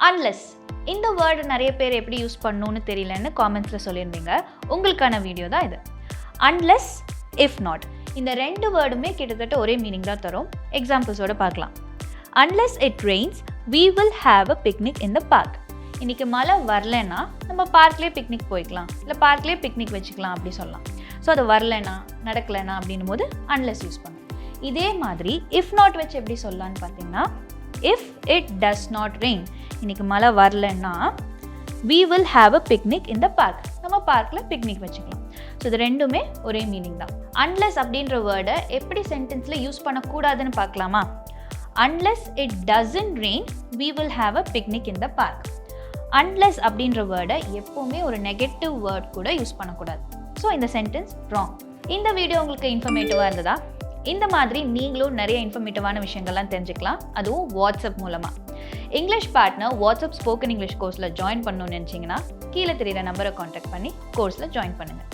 unless இந்த word நிறைய பேர் எப்படி யூஸ் பண்ணணும்னு தெரியலன்னு காமெண்ட்ஸில் சொல்லியிருந்தீங்க. உங்களுக்கான வீடியோ தான் இது. unless, if not இந்த ரெண்டு வேர்டுமே கிட்டத்தட்ட ஒரே மீனிங் தான் தரும். எக்ஸாம்பிள்ஸோட பார்க்கலாம். unless it rains we will have a picnic in the park. இன்றைக்கி மழை வரலன்னா நம்ம பார்க்லேயே பிக்னிக் போய்க்கலாம், இல்லை பார்க்லேயே பிக்னிக் வச்சுக்கலாம் அப்படி சொல்லலாம். ஸோ அது வரலைன்னா நடக்கலைன்னா அப்படின்னும் போது unless யூஸ் பண்ணணும். இதே மாதிரி if not வச்சு எப்படி சொல்லலான்னு பார்த்தீங்கன்னா, if it does not rain இன்றைக்கி மழை வரலன்னா we will have a picnic in the park. நம்ம பார்க்கில் பிக்னிக் வச்சுக்கலாம். ஸோ இது ரெண்டுமே ஒரே மீனிங் தான். unless அப்படின்ற வேர்டை எப்படி சென்டென்ஸில் யூஸ் பண்ணக்கூடாதுன்னு பார்க்கலாமா? unless it doesn't rain we will have a picnic in the park. unless அப்படின்ற வேர்டை எப்போவுமே ஒரு நெகட்டிவ் வேர்ட் கூட யூஸ் பண்ணக்கூடாது. ஸோ இந்த சென்டென்ஸ் ராங். இந்த வீடியோ உங்களுக்கு இன்ஃபர்மேட்டிவாக இருந்ததா? இந்த மாதிரி நீங்களும் நிறைய இன்ஃபர்மேட்டிவான விஷயங்கள்லாம் தெரிஞ்சுக்கலாம், அதுவும் வாட்ஸ்அப் மூலமாக. English partner WhatsApp spoken English கோர்ஸில் ஜாயின் பண்ணணும்னு நினச்சிங்கன்னா கீழே தெரியுற நம்பரை காண்டாக்ட் பண்ணி கோர்ஸில் ஜாயின் பண்ணுங்கள்.